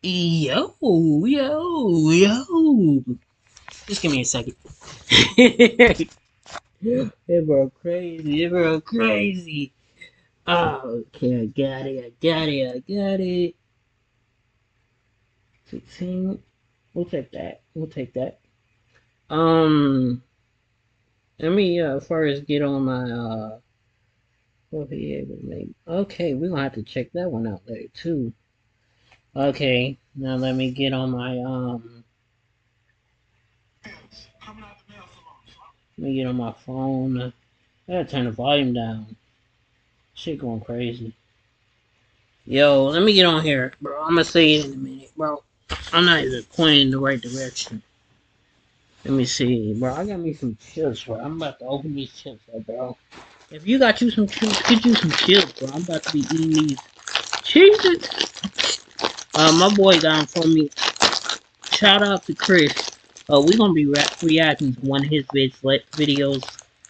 Yo, yo. Just give me a second. It bro crazy. It bro crazy. Oh, okay, I got it. I got it. 16. We'll take that. We'll take that. Um, let me first get on my what be able to make. Okay, we're gonna have to check that one out later too. Okay, now let me get on my let me get on my phone. I gotta turn the volume down. Shit going crazy. Yo, let me get on here, bro. I'm gonna say it in a minute, bro. I'm not even pointing in the right direction. Let me see, bro. I got me some chips, bro. I'm about to open these chips up, bro. If you got you some chips, get you some chips, bro. I'm about to be eating these. Jesus. My boy got them for me. Shout out to Chris. We gonna be reacting to one of his videos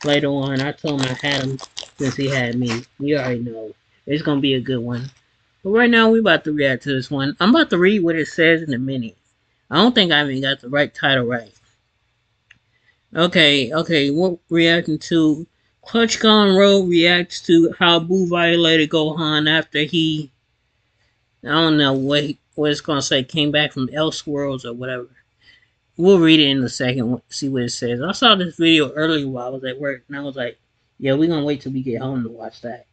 later on. I told him I had him since he had me. You already know. It's gonna be a good one. But right now we about to react to this one. I'm about to read what it says in a minute. I don't think I even got the right title right. Okay, we're reacting to Clutch Gone Road reacts to how Boo violated Gohan after he I don't know what it's gonna say came back from Elseworlds or whatever. We'll read it in a second, see what it says. I saw this video earlier while I was at work and I was like, yeah, we're gonna wait till we get home to watch that.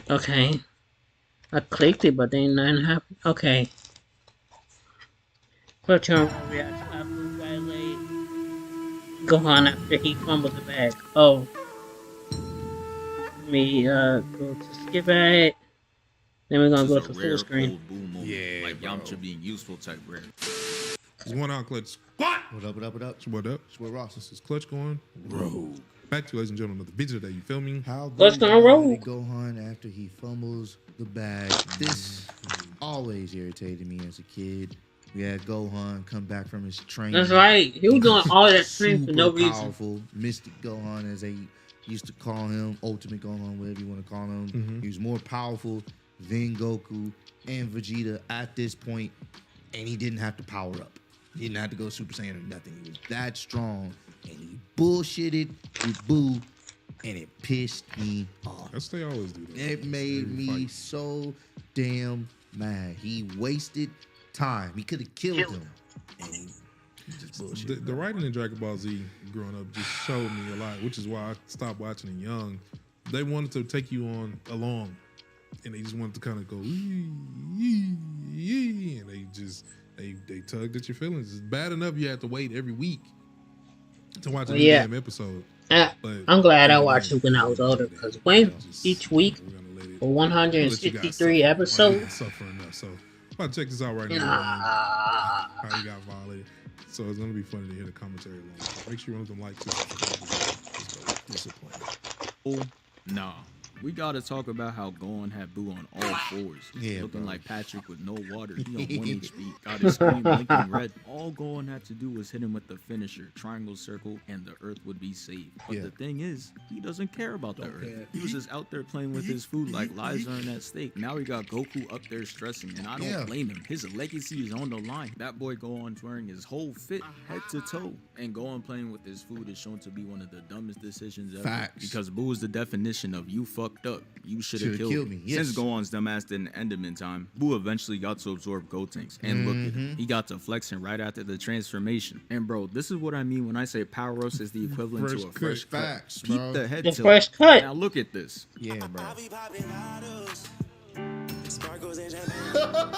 Okay. I clicked it but then nothing happened. Okay. Clutch on reacts to how Boo violated Gohan after he fumbled the bag. Oh, let me go to skip ahead. Then we're gonna This go is a to full rare screen. cold boom moment. Yeah, like bro. Yamcha being useful type rare. It's one out, Clutch. What? What up, what up, what up? What up? It's with Ross. This is Clutch going Rogue. back to you, ladies and gentlemen, another video today. You feel me? How Let's Boo go violated roll. Gohan after he fumbles the bag. This always irritated me as a kid. We had Gohan come back from his training. That's right. He was doing all that training for Super no reason. powerful, Mystic Gohan, as they used to call him, Ultimate Gohan, whatever you want to call him. He was more powerful than Goku and Vegeta at this point, and he didn't have to power up. He didn't have to go Super Saiyan or nothing. He was that strong, and he bullshitted with Boo, and it pissed me off. That's what they always do. It made me so damn mad. He wasted time. He could have killed him, and he just bullshit. The writing in Dragon Ball Z growing up just showed me a lot, which is why I stopped watching it young. They wanted to take you on along, and they just wanted to kind of go, and they tugged at your feelings. It's bad enough you have to wait every week to watch a new damn episode. But I'm glad I watched it when I was older because waiting each week for 163 episodes. Suffering enough. So I'm about to check this out right now. How you got violated. So it's gonna be funny to hear the commentary along. Make sure you run them like Oh, nah. We gotta talk about how Gohan had Boo on all fours. Yeah, looking bro. like Patrick with no water. He on 1 HP. Got his screen blinking red. All Gohan had to do was hit him with the finisher, triangle circle, and the earth would be saved. But the thing is, he doesn't care about the earth. He was just out there playing with his food like lives are in at stake. Now he got Goku up there stressing, and I don't blame him. His legacy is on the line. That boy Gohan's wearing his whole fit, head to toe. And Gohan playing with his food is shown to be one of the dumbest decisions ever. Facts. Because Boo is the definition of you fucked up. You should have killed me. Yes. Since Gohan's dumbass didn't end him in time, Boo eventually got to absorb Gotenks. And look at him. He got to flexing right after the transformation. And bro, this is what I mean when I say Power Ups is the equivalent to a fresh cut. Facts, Peep bro. the head The tilt. fresh cut. Now look at this. Yeah, bro.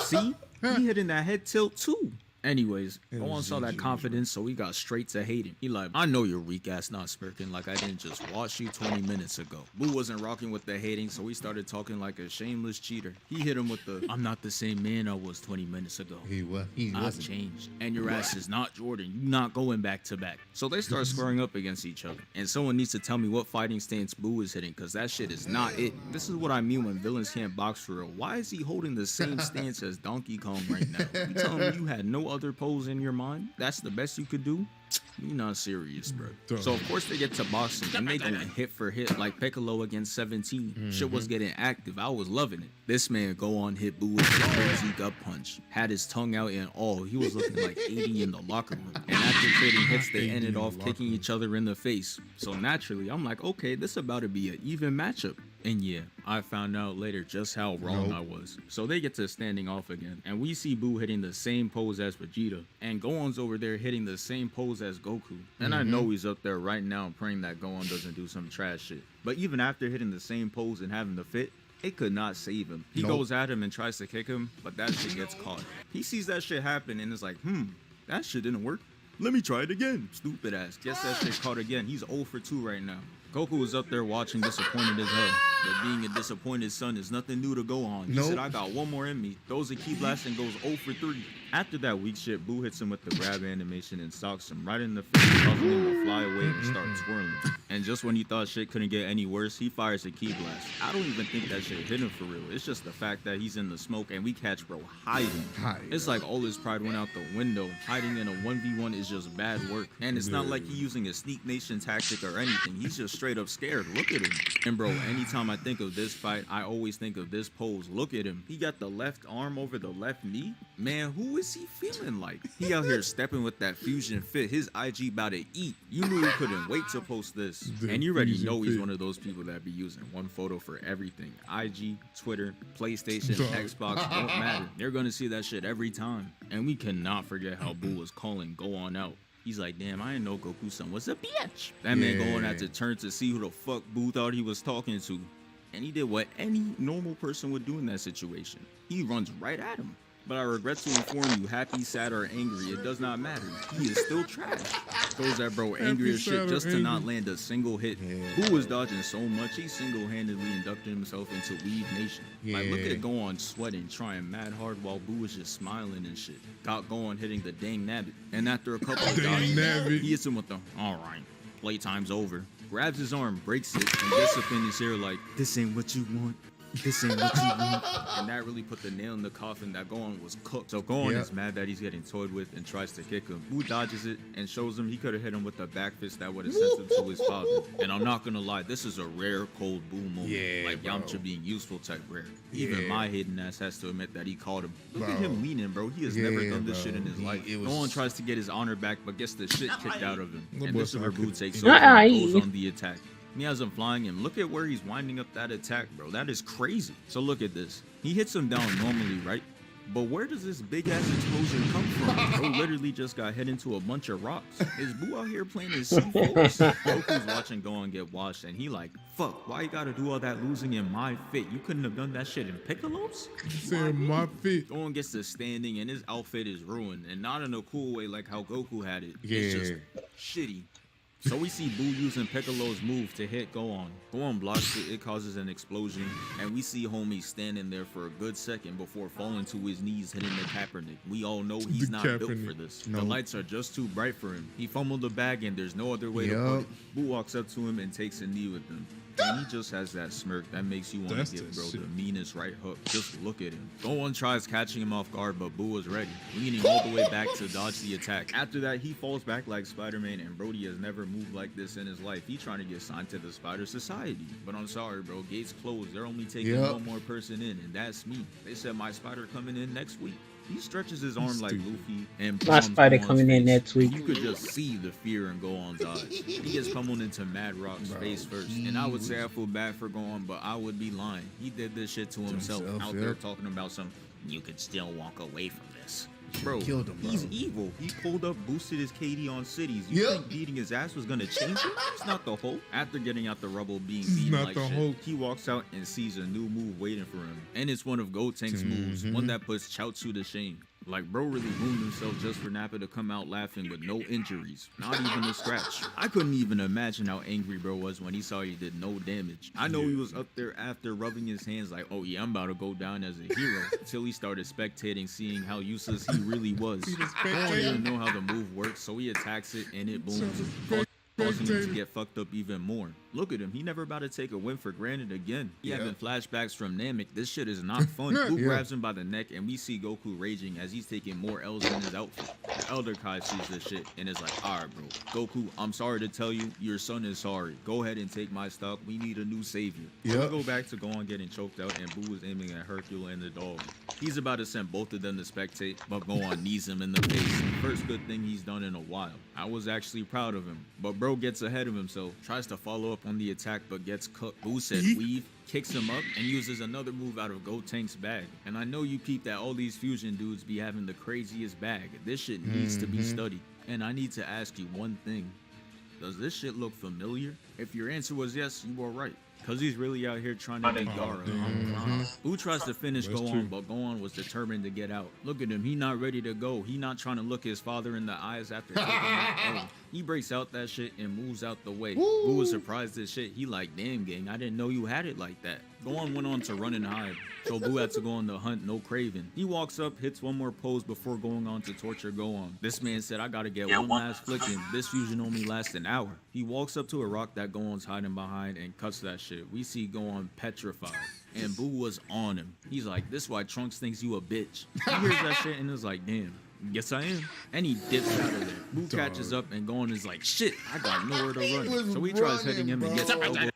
See? He hitting that head tilt too. Anyways, Gohan saw that confidence, so he got straight to hating. He like, I know you're weak ass not smirking like I didn't just watch you 20 minutes ago. Boo wasn't rocking with the hating, so he started talking like a shameless cheater. He hit him with the, I'm not the same man I was 20 minutes ago. I've changed. And your ass is not Jordan. You not going back to back. So they start squaring up against each other. And someone needs to tell me what fighting stance Boo is hitting, because that shit is not it. This is what I mean when villains can't box for real. Why is he holding the same stance as Donkey Kong right now? You telling me you had no other pose in your mind? That's the best you could do? You're not serious, bro. Duh. So of course they get to boxing and they going hit for hit like Piccolo against 17. Shit was getting active. I was loving it. This man go on hit Boo with a crazy gut punch. Had his tongue out and all. He was looking like 80 in the locker room. And after trading hits, they 80 ended in the off locker kicking room. each other in the face. So naturally, I'm like, okay, this about to be an even matchup. And yeah, I found out later just how wrong I was. So they get to standing off again. And we see Boo hitting the same pose as Vegeta. And Gohan's over there hitting the same pose as Goku. And I know he's up there right now praying that Gohan doesn't do some trash shit. But even after hitting the same pose and having the fit, it could not save him. He goes at him and tries to kick him, but that shit gets caught. He sees that shit happen and is like, that shit didn't work. Let me try it again. Stupid ass. Guess that shit caught again. He's 0 for 2 right now. Goku was up there watching disappointed as hell. But being a disappointed son is nothing new to Gohan. He said, I got one more in me. Throws a key blast and goes 0 for 3. After that weak shit, Boo hits him with the grab animation and socks him right in the face, causing him to fly away and start twirling. And just when you thought shit couldn't get any worse, he fires a key blast. I don't even think that shit hit him for real. It's just the fact that he's in the smoke and we catch bro hiding. It's like all his pride went out the window. Hiding in a 1v1 is just bad work. And it's not like he's using a sneak nation tactic or anything. He's just straight up scared. Look at him. And bro, anytime I think of this fight, I always think of this pose. Look at him. He got the left arm over the left knee. Man, who is he feeling like? He out here stepping with that fusion fit. His IG about to eat. You knew he couldn't wait to post this. And you already know he's one of those people that be using one photo for everything. IG, Twitter, PlayStation, Xbox, don't matter. They're gonna see that shit every time. And we cannot forget how Boo was calling Gohan out. He's like, damn, I didn't know Goku-san was a bitch. That man Gohan had to turn to see who the fuck Boo thought he was talking to. And he did what any normal person would do in that situation. He runs right at him. But I regret to inform you, happy, sad, or angry, it does not matter. He is still trash. Throws that bro angry as shit just to not land a single hit. Boo was dodging so much, he single-handedly inducted himself into Weave Nation. Like, look at Gohan sweating, trying mad hard while Boo was just smiling and shit. Got Gohan hitting the dang nabbit. And after a couple of dodges, he hits him with the, alright, playtime's over. Grabs his arm, breaks it, and gets up in his ear like, this ain't what you want. This ain't what you want. And that really put the nail in the coffin that Gohan was cooked. So Gohan is mad that he's getting toyed with and tries to kick him. Boo dodges it and shows him he could have hit him with a back fist that would have sent him to his father. And I'm not gonna lie, this is a rare cold Boo moment. Like Yamcha being useful type rare. Even my hidden ass has to admit that he called him. Look at him leaning, bro. He has never done this shit in his life. Gohan tries to get his honor back, but gets the shit kicked out of him. And this is where Boo takes over and goes on the attack. He has him flying and look at where he's winding up that attack, bro. That is crazy. So look at this. He hits him down normally, right? But where does this big ass explosion come from? Bro literally just got hit into a bunch of rocks. Is Boo out here playing his C4? Goku's watching Gohan get washed and he like, fuck, why you gotta do all that losing in my fit? You couldn't have done that shit in Piccolo's? Saying my fit. Gohan gets to standing and his outfit is ruined. And not in a cool way like how Goku had it. It's just shitty. So we see Boo using Piccolo's move to hit Gohan. Gohan blocks it, it causes an explosion, and we see homie standing there for a good second before falling to his knees hitting the Kaepernick. We all know he's not built for this. The lights are just too bright for him. He fumbled the bag and there's no other way to put it. Boo walks up to him and takes a knee with him. And he just has that smirk that makes you want to give bro the meanest right hook. Just look at him. Gohan tries catching him off guard, but Boo was ready, leaning all the way back to dodge the attack. After that, he falls back like Spider-Man, and Brody has never moved like this in his life. He's trying to get signed to the Spider Society. But I'm sorry, bro. Gates closed. They're only taking one more person in, and that's me. They said my Spider coming in next week. He stretches his arm like Luffy and my Spider coming in next week. You could just see the fear in Gohan's eyes. He gets pummeled into Mad Rock's face first. And I would say I feel bad for Gohan, but I would be lying. He did this shit to himself out there talking about some, you could still walk away from this. Bro, killed him, bro. He's evil. He pulled up, boosted his KD on cities. You think beating his ass was gonna change him? It's not the Hulk. After getting out the rubble, being beaten like shit, he walks out and sees a new move waiting for him. And it's one of Gotenks' moves, one that puts Chaozu to shame. Like, bro really ruined himself just for Nappa to come out laughing with no injuries. Not even a scratch. I couldn't even imagine how angry bro was when he saw he did no damage. I know he was up there after rubbing his hands like, oh yeah, I'm about to go down as a hero. Until he started spectating, seeing how useless he really was. Gohan didn't know how the move works, so he attacks it and it booms. Causing him to get fucked up even more. Look at him. He never about to take a win for granted again. He having flashbacks from Namek. This shit is not fun. Boo grabs him by the neck, and we see Goku raging as he's taking more L's in his outfit. The Elder Kai sees this shit and is like, alright, bro. Goku, I'm sorry to tell you, your son is sorry. Go ahead and take my stock. We need a new savior. We go back to Gohan getting choked out, and Boo is aiming at Hercule and the dog. He's about to send both of them to spectate, but Gohan knees him in the face. First good thing he's done in a while. I was actually proud of him, but bro gets ahead of himself, tries to follow up on the attack, but gets cooked. Boo said weave, kicks him up, and uses another move out of Gotank's bag. And I know you peeped that all these fusion dudes be having the craziest bag. This shit needs to be studied. And I need to ask you one thing. Does this shit look familiar? If your answer was yes, you were right. Cause he's really out here trying to beat Gaara. Boo tries to finish Gohan, but Gohan was determined to get out. Look at him, he not ready to go. He not trying to look his father in the eyes after taking that L. He breaks out that shit and moves out the way. Boo was surprised as shit. He like, damn gang, I didn't know you had it like that. Gohan went on to run and hide, so Boo had to go on the hunt, no craving. He walks up, hits one more pose before going on to torture Gohan. This man said, I gotta get one last flick in. This fusion only lasts an hour. He walks up to a rock that Gohan's hiding behind and cuts that shit. We see Gohan petrified, and Boo was on him. He's like, this why Trunks thinks you a bitch. He hears that shit and is like, damn. Yes, I am. And he dips out of there. Boo catches up and Gohan is like, shit, I got nowhere to run. So he tries hitting him and gets elbowed.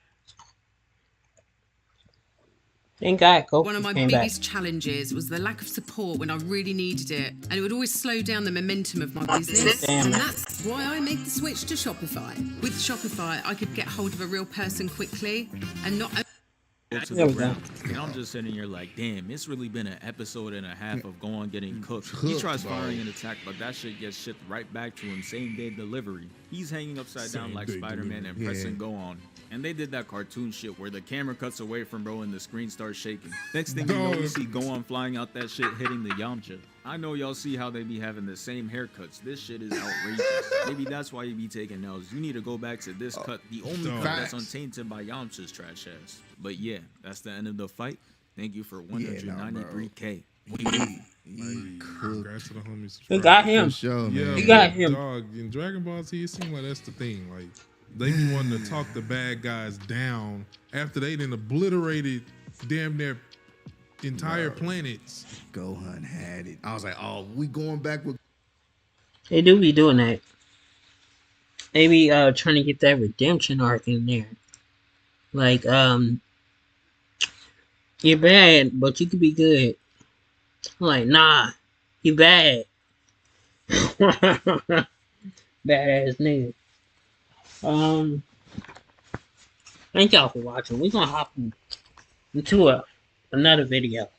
Thank God Goku One of my came biggest back. challenges was the lack of support when I really needed it, and it would always slow down the momentum of my business. Damn. And that's why I made the switch to Shopify. With Shopify, I could get hold of a real person quickly and not To There the we go. ground. And I'm just sitting here like, damn, it's really been an episode and a half of Gohan getting cooked. He tries firing an attack, but that shit gets shipped right back to him, same day delivery. He's hanging upside down like Same-day Spider-Man and delivery. pressing Gohan. And they did that cartoon shit where the camera cuts away from bro and the screen starts shaking. Next thing you know, we see Gohan flying out that shit hitting the Yamcha. I know y'all see how they be having the same haircuts. This shit is outrageous. Maybe that's why you be taking L's. You need to go back to this cut, the only cut that's Facts. untainted by Yamcha's trash ass. But yeah, that's the end of the fight. Thank you for 193K. Congrats to the homies. We got him. For sure, Yeah, man. You got him. Dog, in Dragon Ball Z, it seems like that's the thing. Like, they be wanting to talk the bad guys down after they done obliterated damn near entire planets. Gohan had it. I was like, oh, we going back with. They do be doing that. They be trying to get that redemption arc in there. Like, you're bad, but you could be good. I'm like, nah, you bad. Badass nigga. Thank y'all for watching. We're gonna hop into another video.